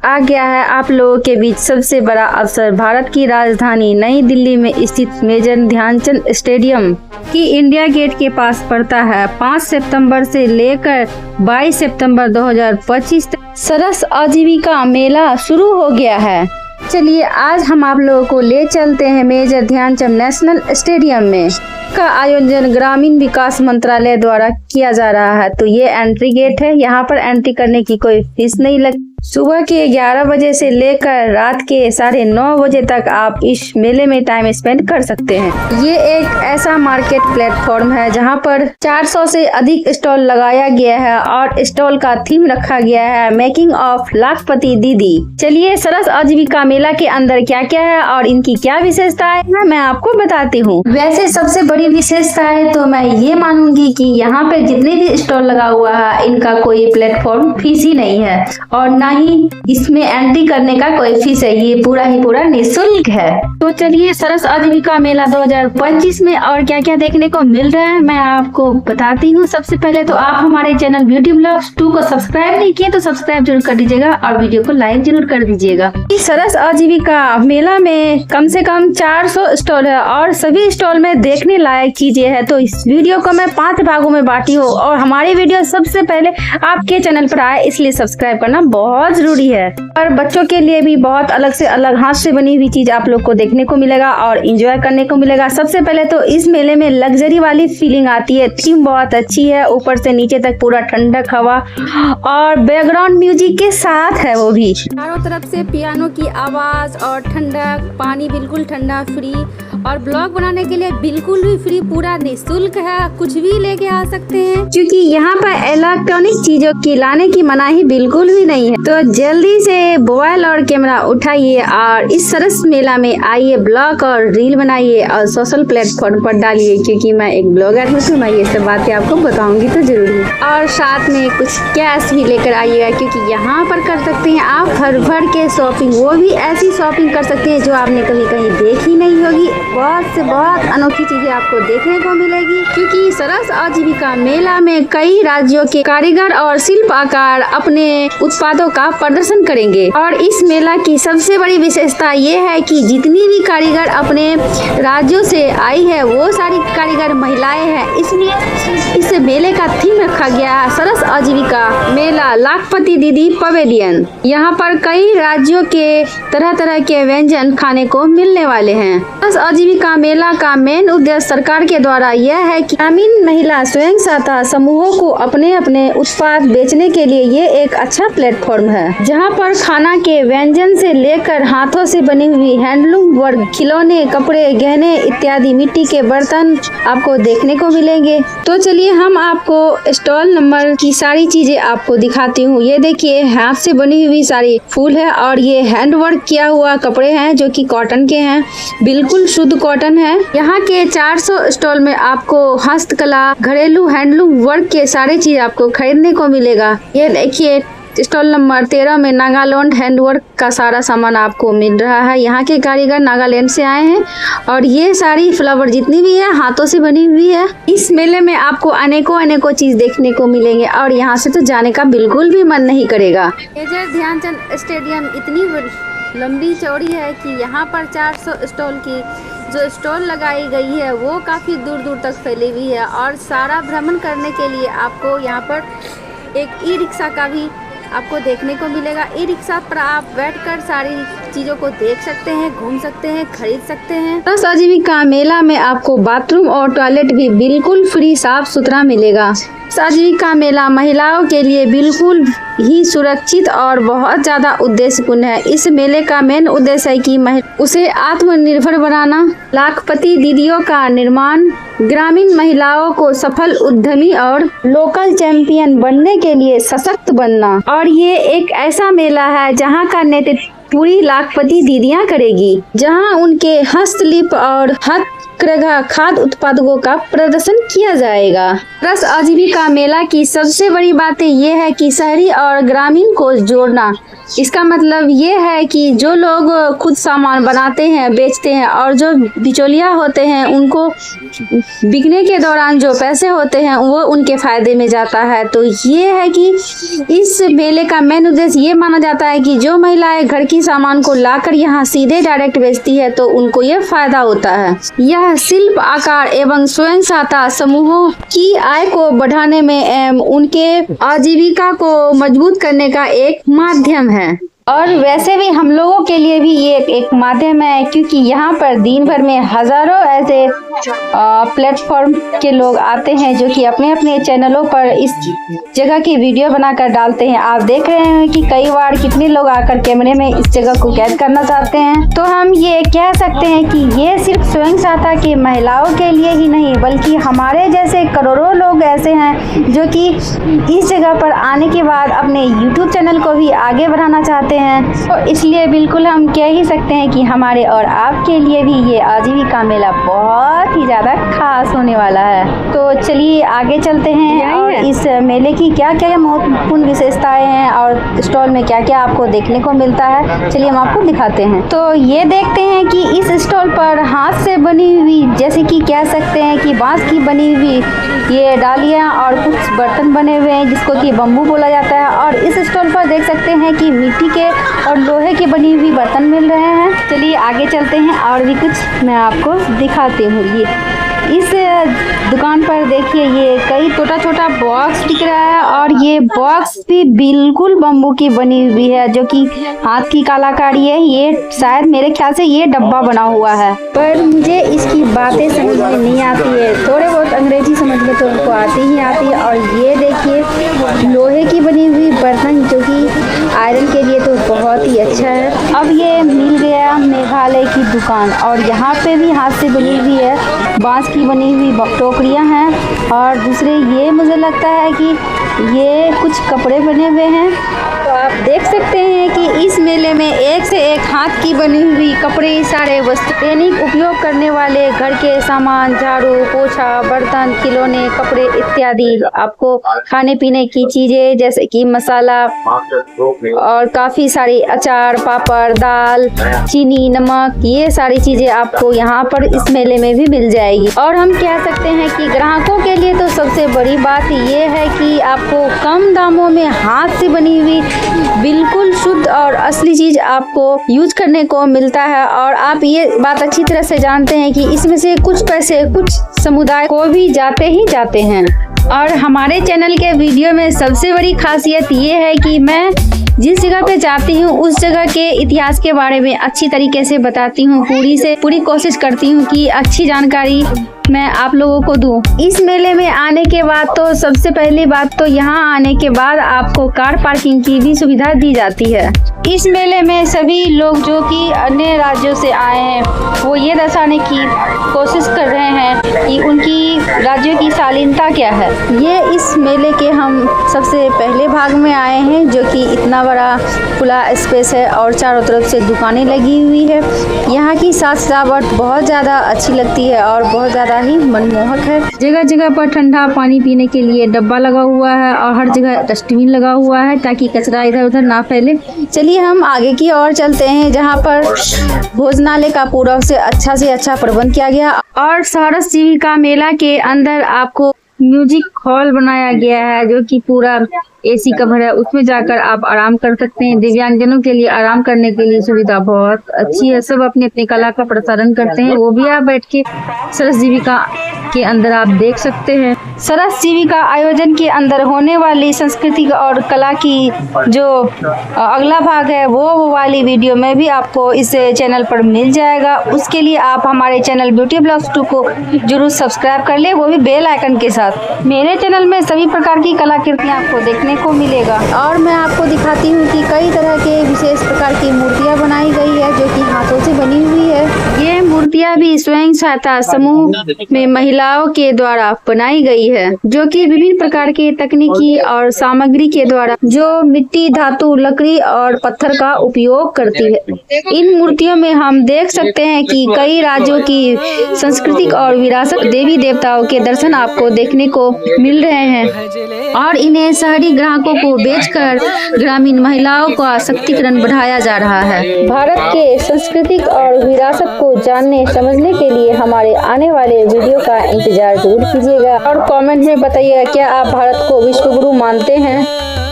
आ गया है आप लोगों के बीच सबसे बड़ा अवसर। भारत की राजधानी नई दिल्ली में स्थित मेजर ध्यानचंद स्टेडियम की इंडिया गेट के पास पड़ता है। 5 सितंबर से लेकर 22 सितंबर 2025 तक सरस आजीविका मेला शुरू हो गया है। चलिए आज हम आप लोगों को ले चलते हैं मेजर ध्यानचंद नेशनल स्टेडियम में। का आयोजन ग्रामीण विकास मंत्रालय द्वारा किया जा रहा है। तो ये एंट्री गेट है, यहाँ पर एंट्री करने की कोई फीस नहीं लगती। सुबह के 11 बजे से लेकर रात के 9:30 बजे तक आप इस मेले में टाइम स्पेंड कर सकते हैं। ये एक ऐसा मार्केट प्लेटफॉर्म है जहाँ पर 400 से अधिक स्टॉल लगाया गया है और स्टॉल का थीम रखा गया है मेकिंग ऑफ लाखपति दीदी। चलिए सरस आजीविका मेला के अंदर क्या क्या है और इनकी क्या विशेषताएं है मैं आपको बताती हूँ। वैसे सबसे बड़ी विशेषता है तो मैं ये मानूंगी कि यहाँ पे जितने भी स्टॉल लगा हुआ है इनका कोई प्लेटफॉर्म फीस ही नहीं है और ना ही इसमें एंट्री करने का कोई फीस है। ये पूरा ही पूरा निःशुल्क है। तो चलिए सरस आजीविका मेला 2025 में और क्या क्या देखने को मिल रहा है मैं आपको बताती हूँ। सबसे पहले तो आप हमारे चैनल ब्यूटी ब्लॉग्स 2 को सब्सक्राइब नहीं किए तो सब्सक्राइब जरूर कर दीजिएगा और वीडियो को लाइक जरूर कर दीजिएगा। इस सरस आजीविका मेला में कम से कम 400 स्टॉल है और सभी स्टॉल में देखने लायक चीजें है। तो इस वीडियो को मैं 5 भागों में बांटी हूँ और हमारी वीडियो सबसे पहले आपके चैनल पर आए इसलिए सब्सक्राइब करना बहुत जरूरी है। और बच्चों के लिए भी बहुत अलग से अलग हाथ से बनी हुई चीज आप लोग को देखने को मिलेगा और एंजॉय करने को मिलेगा। सबसे पहले तो इस मेले में लग्जरी वाली फीलिंग आती है। थीम बहुत अच्छी है, ऊपर से नीचे तक पूरा ठंडक हवा और बैकग्राउंड म्यूजिक के साथ है वो भी। चारों तरफ से पियानो की आवाज और ठंडक, पानी बिल्कुल ठंडा फ्री और ब्लॉग बनाने के लिए बिल्कुल भी फ्री, पूरा निःशुल्क है। कुछ भी लेके आ सकते हैं क्योंकि यहाँ पर इलेक्ट्रॉनिक चीजों की लाने की मनाही बिल्कुल भी नहीं है। तो जल्दी से मोबाइल और कैमरा उठाइए और इस सरस मेला में आइए, ब्लॉग और रील बनाइए और सोशल प्लेटफॉर्म पर डालिए क्योंकि मैं एक ब्लॉगर हूँ तो मैं ये सब बातें आपको बताऊंगी तो जरूरी है। और साथ में कुछ कैश भी लेकर आइएगा क्योंकि यहाँ पर कर सकते हैं आप भर के शॉपिंग, वो भी ऐसी शॉपिंग कर सकते हैं जो आपने कभी कहीं देखी नहीं होगी। बहुत से बहुत अनोखी चीजें आपको देखने को मिलेगी क्योंकि सरस आजीविका मेला में कई राज्यों के कारीगर और शिल्पकार अपने उत्पादों का प्रदर्शन करेंगे। और इस मेला की सबसे बड़ी विशेषता ये है कि जितनी भी कारीगर अपने राज्यों से आई है वो सारी कारीगर महिलाएं हैं, इसलिए इस मेले का थीम रखा गया है सरस आजीविका मेला लाखपति दीदी पवेलियन। यहाँ पर कई राज्यों के तरह तरह के व्यंजन खाने को मिलने वाले हैं। सरस आजीविका मेला का मेन उद्देश्य सरकार के द्वारा यह है कि ग्रामीण महिला स्वयं सहायता समूहों को अपने अपने उत्पाद बेचने के लिए ये एक अच्छा प्लेटफॉर्म है जहां पर खाना के व्यंजन से लेकर हाथों से बनी हुई हैंडलूम वर्क, खिलौने, कपड़े, गहने इत्यादि मिट्टी के बर्तन आपको देखने को मिलेंगे। तो चलिए हम आपको स्टॉल नंबर की सारी चीजें आपको दिखाती हूँ। ये देखिए हाथ से बनी हुई सारी फूल है और ये हैंड वर्क किया हुआ कपड़े हैं जो कि कॉटन के हैं, बिल्कुल शुद्ध कॉटन है। यहाँ के 400 स्टॉल में आपको हस्तकला, घरेलू हैंडलूम वर्क के सारे चीज आपको खरीदने को मिलेगा। ये देखिए स्टॉल नंबर 13 में नागालैंड हैंडवर्क का सारा सामान आपको मिल रहा है। यहाँ के कारीगर नागालैंड से आए हैं और ये सारी फ्लावर जितनी भी है हाथों से बनी हुई है। इस मेले में आपको अनेकों चीज देखने को मिलेंगे और यहाँ से तो जाने का बिल्कुल भी मन नहीं करेगा। मेजर ध्यानचंद स्टेडियम इतनी लंबी चौड़ी है कि यहाँ पर 400 स्टॉल की जो स्टॉल लगाई गई है वो काफ़ी दूर दूर तक फैली हुई है और सारा भ्रमण करने के लिए आपको यहाँ पर एक ई रिक्शा का भी आपको देखने को मिलेगा। ई रिक्शा पर आप बैठकर सारी चीज़ों को देख सकते हैं, घूम सकते हैं, खरीद सकते हैं। सरस आजीविका मेला में आपको बाथरूम और टॉयलेट भी बिल्कुल फ्री साफ सुथरा मिलेगा। सरस आजीविका मेला महिलाओं के लिए बिल्कुल ही सुरक्षित और बहुत ज़्यादा उद्देश्यपूर्ण है। इस मेले का मेन उद्देश्य है कि उसे आत्मनिर्भर बनाना, लाखपति दीदियों का निर्माण, ग्रामीण महिलाओं को सफल उद्यमी और लोकल चैंपियन बनने के लिए सशक्त बनना। और ये एक ऐसा मेला है जहाँ का नेतृत्व पूरी लाखपति दीदियाँ करेगी, जहाँ उनके हस्तलिप और हाथ कृषि खाद्य उत्पादकों का प्रदर्शन किया जाएगा। रस आजीविका मेला की सबसे बड़ी बातें ये है कि शहरी और ग्रामीण को जोड़ना। इसका मतलब ये है कि जो लोग खुद सामान बनाते हैं, बेचते हैं और जो बिचौलिया होते हैं उनको बिकने के दौरान जो पैसे होते हैं वो उनके फायदे में जाता है। तो ये है कि इस मेले का मेन उद्देश्य ये माना जाता है कि जो महिलाएं घर की सामान को लाकर यहाँ सीधे डायरेक्ट बेचती है तो उनको ये फायदा होता है। यह शिल्प आकार एवं स्वयं सहायता समूहों की आय को बढ़ाने में एवं उनके आजीविका को मजबूत करने का एक माध्यम है। और वैसे भी हम लोगों के लिए भी ये एक माध्यम है, क्योंकि यहाँ पर दिन भर में हजारों ऐसे प्लेटफॉर्म के लोग आते हैं जो कि अपने अपने चैनलों पर इस जगह की वीडियो बनाकर डालते हैं। आप देख रहे हैं कि कई बार कितने लोग आकर कैमरे में इस जगह को कैद करना चाहते हैं। तो हम ये कह सकते हैं कि ये सिर्फ स्वयं सहायता की महिलाओं के लिए ही नहीं बल्कि हमारे जैसे करोड़ों लोग ऐसे हैं जो कि इस जगह पर आने के बाद अपने YouTube चैनल को भी आगे बढ़ाना चाहते हैं। तो इसलिए बिल्कुल हम कह ही सकते हैं कि हमारे और आपके लिए भी ये आजीविका मेला बहुत ही ज्यादा खास होने वाला है। तो चलिए आगे चलते हैं और इस मेले की क्या क्या महत्वपूर्ण विशेषताएं हैं और स्टॉल में क्या क्या आपको देखने को मिलता है, चलिए हम आपको दिखाते हैं। तो ये देखते हैं कि इस स्टॉल पर हाथ से बनी हुई, जैसे कि कह सकते हैं कि बांस की बनी हुई ये डालियां और कुछ बर्तन बने हुए हैं जिसको कि बम्बू बोला जाता है। और इस स्टॉल पर देख सकते हैं कि मिट्टी के और लोहे की बनी हुई बर्तन मिल रहे हैं। चलिए आगे चलते हैं और भी कुछ मैं आपको दिखाती हूँ। ये इस दुकान पर देखिए ये कई छोटा छोटा बॉक्स दिख रहा है और ये बॉक्स भी बिल्कुल बम्बू की बनी हुई है जो कि हाथ की कलाकारी है। ये शायद मेरे ख्याल से ये डब्बा बना हुआ है, पर मुझे इसकी बातें समझ में नहीं आती है। थोड़े बहुत अंग्रेजी समझ में तो उनको आती ही आती है। और ये देखिए लोहे की बनी हुई बर्तन जो कि आयरन के लिए तो बहुत ही अच्छा है। अब ये मिल गया मेघालय की दुकान और यहाँ पे भी हाथ से बनी हुई है, बांस की बनी हुई टोकरियाँ हैं। और दूसरे ये मुझे लगता है कि ये कुछ कपड़े बने हुए हैं। तो आप देख सकते हैं कि इस मेले में एक से एक हाथ की बनी हुई कपड़े, सारे वस्त्र, दैनिक उपयोग करने वाले घर के सामान, झाड़ू, पोछा, बर्तन, खिलौने, कपड़े इत्यादि, आपको खाने पीने की चीजें जैसे कि मसाला और काफी सारी अचार, पापड़, दाल, चीनी, नमक, ये सारी चीजें आपको यहाँ पर इस मेले में भी मिल जाएगी। और हम कह सकते हैं कि ग्राहकों के लिए तो सबसे बड़ी बात ये है कि आपको कम दामों में हाथ से बनी हुई बिल्कुल शुद्ध और असली चीज आपको यूज करने को मिलता है। और आप ये बात अच्छी तरह से जानते हैं कि इसमें से कुछ पैसे कुछ समुदाय को भी जाते ही जाते हैं। और हमारे चैनल के वीडियो में सबसे बड़ी खासियत ये है कि मैं जिस जगह पे जाती हूँ उस जगह के इतिहास के बारे में अच्छी तरीके से बताती हूँ। पूरी कोशिश करती हूँ कि अच्छी जानकारी मैं आप लोगों को दूं। इस मेले में आने के बाद तो सबसे पहली बात तो यहाँ आने के बाद आपको कार पार्किंग की भी सुविधा दी जाती है। इस मेले में सभी लोग जो कि अन्य राज्यों से आए हैं वो ये दर्शाने की कोशिश कर रहे हैं कि उनकी राज्यों की शालीनता क्या है। ये इस मेले के हम सबसे पहले भाग में आए हैं जो कि इतना बड़ा खुला स्पेस है और चारों तरफ से दुकानें लगी हुई है। यहाँ की साज सजावट बहुत ज़्यादा अच्छी लगती है और बहुत ज़्यादा ही मनमोहक है। जगह जगह पर ठंडा पानी पीने के लिए डब्बा लगा हुआ है और हर जगह डस्टबिन लगा हुआ है ताकि कचरा इधर उधर ना फैले। चलिए हम आगे की ओर चलते हैं जहाँ पर भोजनालय का पूरा से अच्छा प्रबंध किया गया। और सरस जीविका मेला के अंदर आपको म्यूजिक हॉल बनाया गया है जो कि पूरा एसी कवर है, उसमें जाकर आप आराम कर सकते हैं। दिव्यांगजनों के लिए आराम करने के लिए सुविधा बहुत अच्छी है। सब अपनी अपनी कला का प्रसारण करते हैं, वो भी आप बैठ के सरस जीविका के अंदर आप देख सकते हैं। सरस जीविका आयोजन के अंदर होने वाली संस्कृति और कला की जो अगला भाग है वो वाली वीडियो में भी आपको इस चैनल पर मिल जाएगा। उसके लिए आप हमारे चैनल ब्यूटी ब्लॉग्स 2 को जरूर सब्सक्राइब कर ले, वो भी बेल आइकन के साथ। मेरे चैनल में सभी प्रकार की कलाकृतियाँ आपको देखने को मिलेगा। और मैं आपको दिखाती हूँ कि कई तरह के विशेष प्रकार की मूर्तियाँ बनाई गई है जो कि हाथों से बनी हुई है। ये मूर्ति मूर्तियां भी स्वयं सहायता समूह में महिलाओं के द्वारा बनाई गई है, जो कि विभिन्न प्रकार के तकनीकी और सामग्री के द्वारा जो मिट्टी, धातु, लकड़ी और पत्थर का उपयोग करती है। इन मूर्तियों में हम देख सकते हैं कि कई राज्यों की सांस्कृतिक और विरासत, देवी देवताओं के दर्शन आपको देखने को मिल रहे हैं और इन्हें शहरी ग्राहकों को बेचकर ग्रामीण महिलाओं का सशक्तिकरण बढ़ाया जा रहा है। भारत के सांस्कृतिक और विरासत को जानने समझने के लिए हमारे आने वाले वीडियो का इंतजार जरूर कीजिएगा और कमेंट में बताइएगा क्या आप भारत को विश्व गुरु मानते हैं।